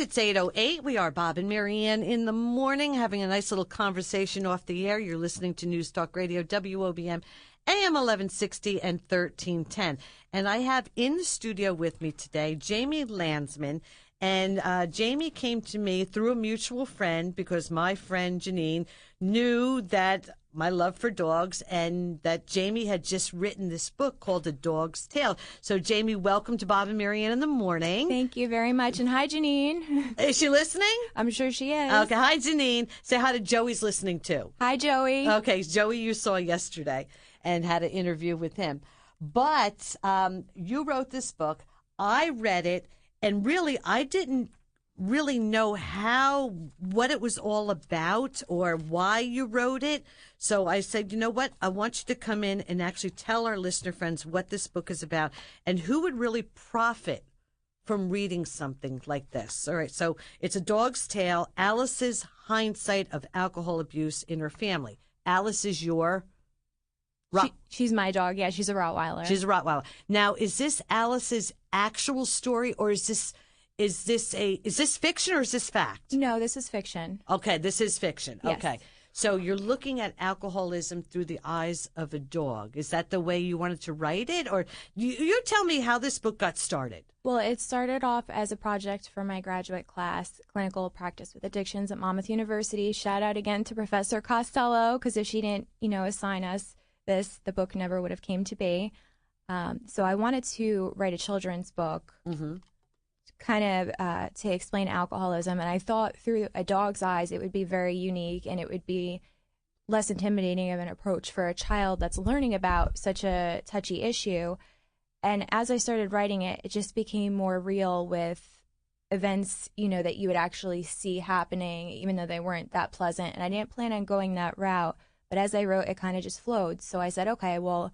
It's 8:08. We are Bob and Marianne in the morning having a nice little conversation off the air. You're listening to News Talk Radio, WOBM, AM 1160 and 1310. And I have in the studio with me today Jamie Landsman. And Jamie came to me through a mutual friend because my friend Janine knew that my love for dogs and that Jamie had just written this book called A Dog's Tale. So, Jamie, welcome to Bob and Marianne in the morning. Thank you very much. And hi, Janine. Is she listening? I'm sure she is. Okay. Hi, Janine. Say hi to Joey's listening too. Hi, Joey. Okay. Joey you saw yesterday and had an interview with him. But you wrote this book. I read it. And really, I didn't really know what it was all about or why you wrote it. So I said, you know what? I want you to come in and actually tell our listener friends what this book is about and who would really profit from reading something like this. All right. So it's A Dog's Tale, Alice's hindsight of alcohol abuse in her family. Alice is your... She's my dog. Yeah, she's a Rottweiler. She's a Rottweiler. Now, is this Alice's actual story, or is this fiction or is this fact? No, this is fiction. Okay, this is fiction. Yes. Okay. So you're looking at alcoholism through the eyes of a dog. Is that the way you wanted to write it? Or you tell me how this book got started. Well, it started off as a project for my graduate class, Clinical Practice with Addictions at Monmouth University. Shout out again to Professor Costello, because if she didn't, assign us this, the book never would have came to be. So I wanted to write a children's book, kind of to explain alcoholism. And I thought through a dog's eyes, it would be very unique and it would be less intimidating of an approach for a child that's learning about such a touchy issue. And as I started writing it, it just became more real with events, that you would actually see happening, even though they weren't that pleasant. And I didn't plan on going that route. But as I wrote, it kind of just flowed. So I said, okay, well,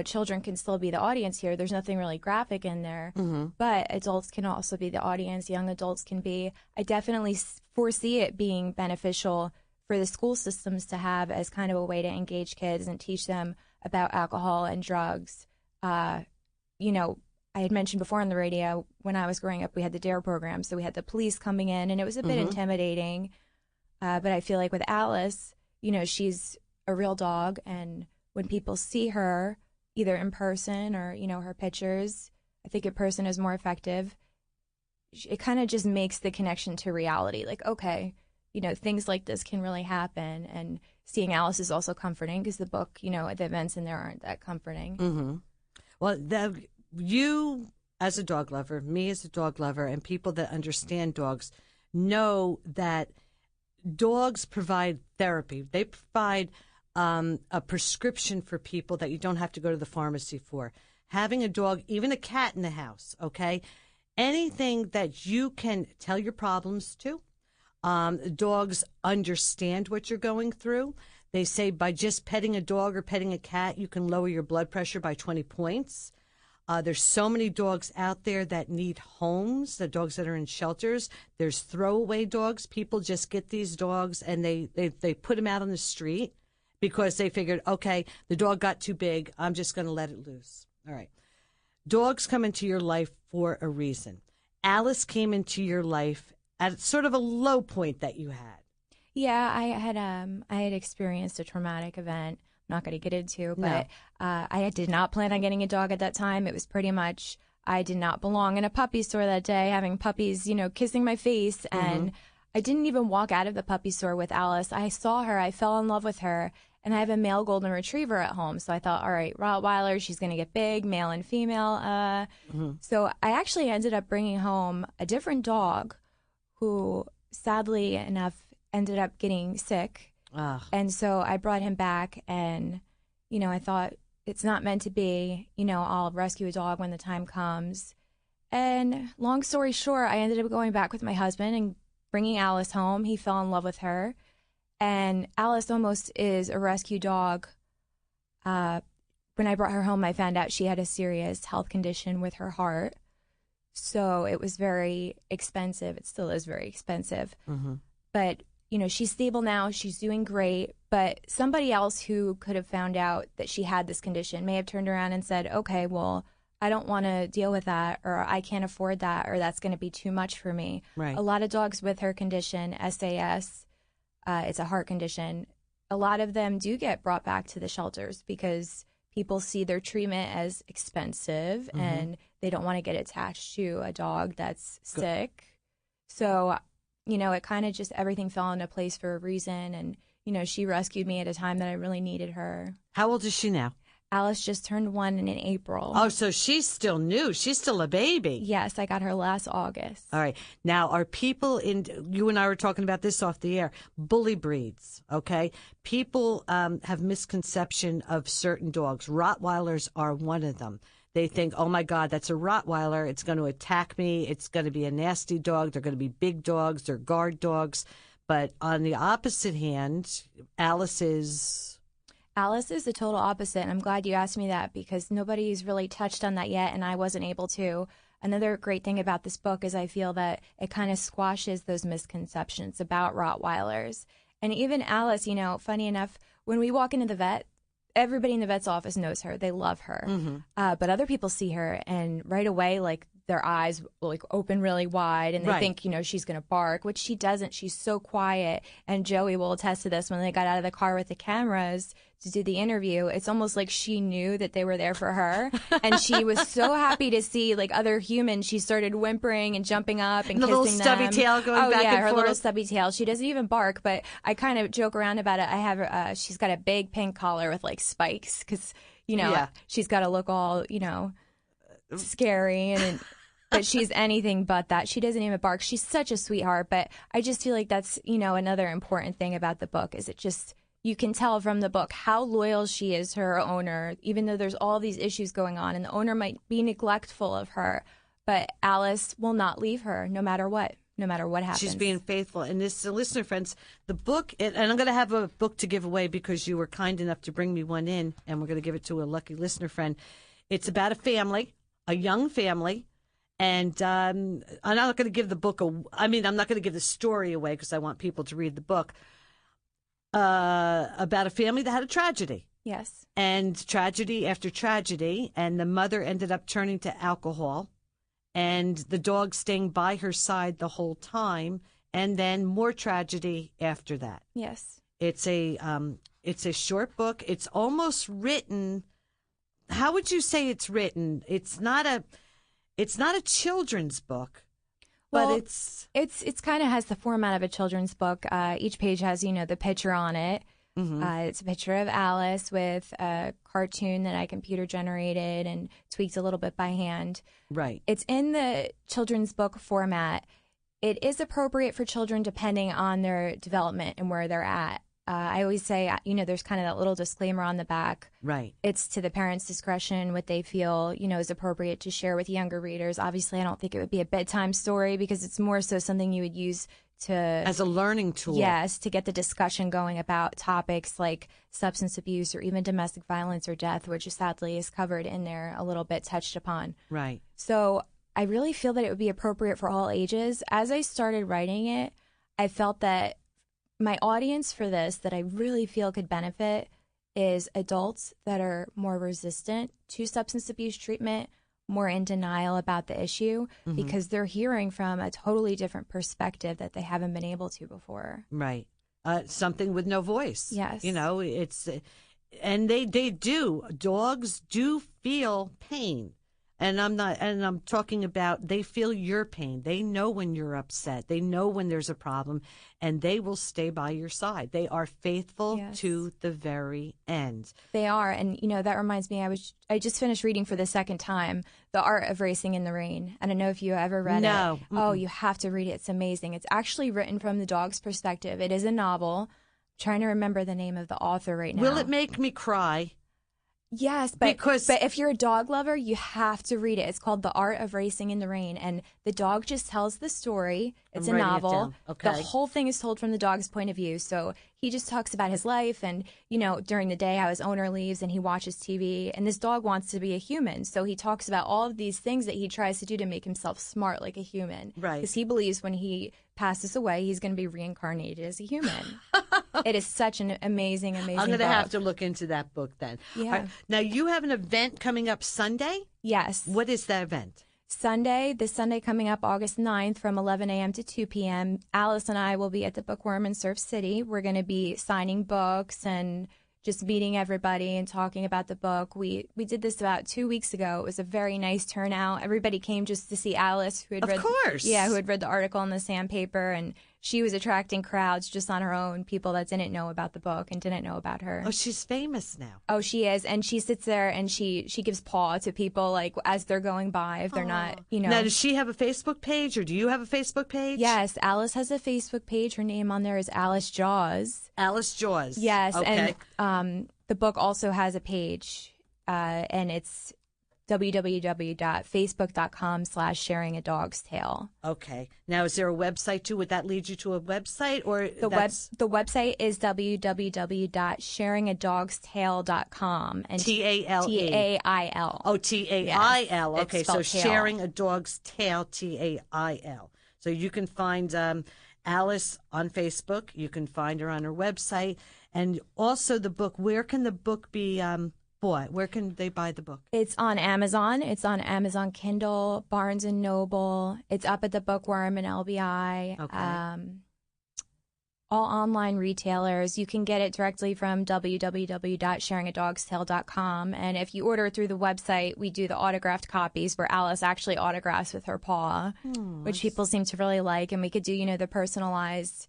children can still be the audience here. There's nothing really graphic in there. But adults can also be the audience. Young adults can be. I definitely foresee it being beneficial for the school systems to have as kind of a way to engage kids and teach them about alcohol and drugs. I had mentioned before on the radio, when I was growing up, we had the DARE program. So we had the police coming in, and it was a bit intimidating. But I feel like with Alice... she's a real dog, and when people see her, either in person or, her pictures, I think in person is more effective. It kind of just makes the connection to reality. Like, okay, things like this can really happen. And seeing Alice is also comforting because the book, the events in there aren't that comforting. Well, you as a dog lover, me as a dog lover, and people that understand dogs know that dogs provide therapy. They provide a prescription for people that you don't have to go to the pharmacy for. Having a dog, even a cat in the house, okay? Anything that you can tell your problems to. Dogs understand what you're going through. They say by just petting a dog or petting a cat, you can lower your blood pressure by 20 points. There's so many dogs out there that need homes, the dogs that are in shelters. There's throwaway dogs. People just get these dogs and they put them out on the street because they figured, okay, the dog got too big. I'm just going to let it loose. All right. Dogs come into your life for a reason. Alice came into your life at sort of a low point that you had. Yeah, I had experienced a traumatic event. Not going to get into, but I did not plan on getting a dog at that time. It was pretty much, I did not belong in a puppy store that day, having puppies, kissing my face. And I didn't even walk out of the puppy store with Alice. I saw her, I fell in love with her, and I have a male golden retriever at home. So I thought, all right, Rottweiler, she's going to get big, male and female. So I actually ended up bringing home a different dog who, sadly enough, ended up getting sick. And so I brought him back, and, I thought it's not meant to be, I'll rescue a dog when the time comes. And long story short, I ended up going back with my husband and bringing Alice home. He fell in love with her, and Alice almost is a rescue dog. When I brought her home, I found out she had a serious health condition with her heart. So it was very expensive. It still is very expensive. But she's stable now, she's doing great, but somebody else who could have found out that she had this condition may have turned around and said, okay, well, I don't want to deal with that, or I can't afford that, or that's going to be too much for me. Right. A lot of dogs with her condition, SAS, it's a heart condition, a lot of them do get brought back to the shelters because people see their treatment as expensive and they don't want to get attached to a dog that's sick. So, it kind of just everything fell into place for a reason. And, she rescued me at a time that I really needed her. How old is she now? Alice just turned 1 in April. Oh, so she's still new. She's still a baby. Yes, I got her last August. All right. Now, are people you and I were talking about this off the air, bully breeds, okay? People have misconception of certain dogs. Rottweilers are one of them. They think, oh, my God, that's a Rottweiler. It's going to attack me. It's going to be a nasty dog. They're going to be big dogs. They're guard dogs. But on the opposite hand, Alice is the total opposite. And I'm glad you asked me that because nobody's really touched on that yet, and I wasn't able to. Another great thing about this book is I feel that it kind of squashes those misconceptions about Rottweilers. And even Alice, funny enough, when we walk into the vet, everybody in the vet's office knows her. They love her. But other people see her, and right away, their eyes will open really wide, and they think, she's going to bark, which she doesn't. She's so quiet. And Joey will attest to this. When they got out of the car with the cameras to do the interview, it's almost like she knew that they were there for her. And she was so happy to see other humans. She started whimpering and jumping up and the kissing little stubby them. tail going back and her forth. Little stubby tail. She doesn't even bark, but I kind of joke around about it. I have her, she's got a big pink collar with spikes because, she's got to look all, scary and but she's anything but that. She doesn't even bark. She's such a sweetheart, but I just feel like that's, another important thing about the book is it just, you can tell from the book how loyal she is to her owner, even though there's all these issues going on and the owner might be neglectful of her, but Alice will not leave her no matter what happens. She's being faithful. And this, listener friends, the book, and I'm going to have a book to give away because you were kind enough to bring me one in, and we're going to give it to a lucky listener friend. It's about a family, a young family. And I'm not going to give the book I'm not going to give the story away because I want people to read the book. About a family that had a tragedy. Yes. And tragedy after tragedy. And the mother ended up turning to alcohol. And the dog staying by her side the whole time. And then more tragedy after that. Yes. It's a short book. It's almost written. How would you say it's written? It's not a children's book, but it's kind of has the format of a children's book. Each page has, the picture on it. It's a picture of Alice with a cartoon that I computer generated and tweaked a little bit by hand. Right. It's in the children's book format. It is appropriate for children depending on their development and where they're at. I always say, there's kind of that little disclaimer on the back. Right. It's to the parents' discretion what they feel, is appropriate to share with younger readers. Obviously, I don't think it would be a bedtime story because it's more so something you would use as a learning tool. Yes, to get the discussion going about topics like substance abuse or even domestic violence or death, which sadly is covered in there a little bit, touched upon. Right. So I really feel that it would be appropriate for all ages. As I started writing it, I felt that my audience for this that I really feel could benefit is adults that are more resistant to substance abuse treatment, more in denial about the issue because they're hearing from a totally different perspective that they haven't been able to before. Right. Something with no voice. Yes. And dogs do feel pain. And I'm talking about they feel your pain. They know when you're upset. They know when there's a problem, and they will stay by your side. They are faithful to the very end. They are. And, that reminds me, I just finished reading for the second time, The Art of Racing in the Rain. I don't know if you ever read it. No. Oh, you have to read it. It's amazing. It's actually written from the dog's perspective. It is a novel. I'm trying to remember the name of the author right now. Will it make me cry? Yes, but if you're a dog lover, you have to read it. It's called The Art of Racing in the Rain, and the dog just tells the story. It's a novel. Okay. The whole thing is told from the dog's point of view. So he just talks about his life and, during the day how his owner leaves and he watches TV, and this dog wants to be a human. So he talks about all of these things that he tries to do to make himself smart like a human. Right. Because he believes when he passes away, he's going to be reincarnated as a human. It is such an amazing I'm going to book. have to look into that book then. Yeah. All right. Now, you have an event coming up Sunday? Yes. What is that event? This Sunday coming up, August 9th from 11 a.m. to 2 p.m., Alice and I will be at the Bookworm in Surf City. We're going to be signing books and just meeting everybody and talking about the book. We did this about 2 weeks ago. It was a very nice turnout. Everybody came just to see Alice, who had Of course. who had read the article in the Sandpaper, and she was attracting crowds just on her own, people that didn't know about the book and didn't know about her. Oh, she's famous now. Oh, she is, and she sits there and she gives paw to people like as they're going by if they're not, Now, does she have a Facebook page, or do you have a Facebook page? Yes, Alice has a Facebook page. Her name on there is Alice Jaws. Alice Jaws. Yes, Okay. and the book also has a page, and it's www.facebook.com/sharingadogstale. Okay. Now, is there a website too? Would that lead you to a website, or The website is www.sharingadogstale.com and TALE. TAIL. Oh, TAIL. Yes, Okay, it's so spelled tail. sharing a dog's tail, TAIL. So you can find Alice on Facebook. You can find her on her website, and also the book. Where can the book be bought? Where can they buy the book? It's on Amazon. It's on Amazon Kindle, Barnes and Noble. It's up at the Bookworm and LBI. Okay. All online retailers. You can get it directly from www.sharingadogstale.com. And if you order it through the website, we do the autographed copies where Alice actually autographs with her paw, which people seem to really like. And we could do, the personalized.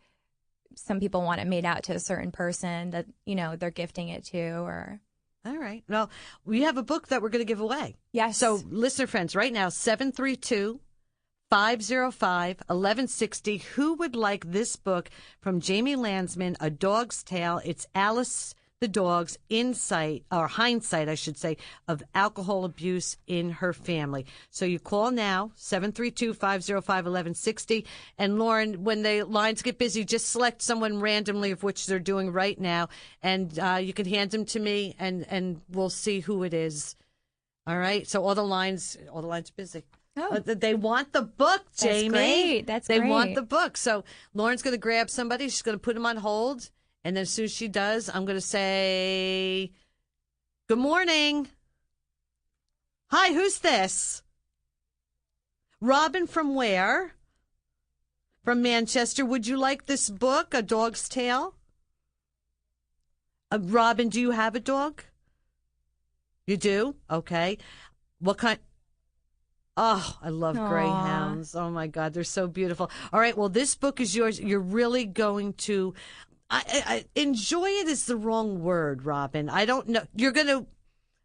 Some people want it made out to a certain person that, they're gifting it to, or... All right. Well, we have a book that we're going to give away. Yes. So, listener friends, right now, 732-505-1160. Who would like this book from Jamie Landsman, A Dog's Tale? It's Alice the dog's hindsight, I should say, of alcohol abuse in her family. So you call now, 732-505-1160. And Lauren, when the lines get busy, just select someone randomly, of which they're doing right now, and you can hand them to me, and we'll see who it is. All right. So all the lines are busy. Oh. They want the book, Jamie. That's great. They great. want the book. So Lauren's going to grab somebody. She's going to put them on hold. And then as soon as she does, I'm going to say, good morning. Hi, who's this? Robin from where? From Manchester. Would you like this book, A Dog's Tale? Robin, do you have a dog? You do? Okay. What kind? Oh, I love greyhounds. Oh, my God. They're so beautiful. All right. Well, this book is yours. You're really going to... I enjoy it is the wrong word, Robin. I don't know. You're going to...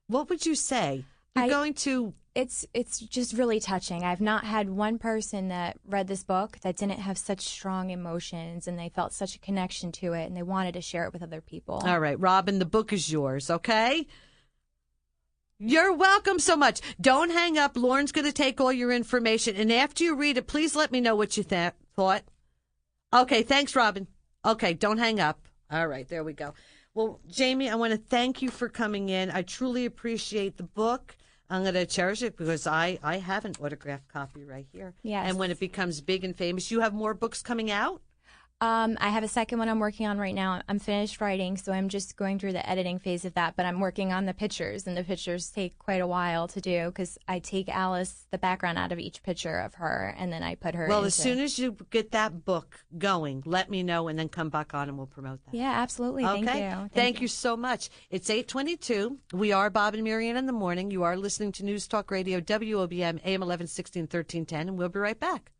What would you say? You're going to... It's just really touching. I've not had one person that read this book that didn't have such strong emotions, and they felt such a connection to it, and they wanted to share it with other people. All right, Robin, the book is yours, okay? You're welcome so much. Don't hang up. Lauren's going to take all your information, and after you read it, please let me know what you thought. Okay, thanks, Robin. Okay, don't hang up. All right, there we go. Well, Jamie, I want to thank you for coming in. I truly appreciate the book. I'm going to cherish it because I have an autographed copy right here. Yes. And when it becomes big and famous, you have more books coming out? I have a second one I'm working on right now. I'm finished writing, so I'm just going through the editing phase of that. But I'm working on the pictures, and the pictures take quite a while to do because I take Alice, the background out of each picture of her, and then I put her Well, as soon as you get that book going, let me know, and then come back on and we'll promote that. Yeah, absolutely. Okay. Thank you. Thank you so much. It's 8:22. We are Bob and Marianne in the morning. You are listening to News Talk Radio, WOBM, AM 1160 and 1310, and we'll be right back.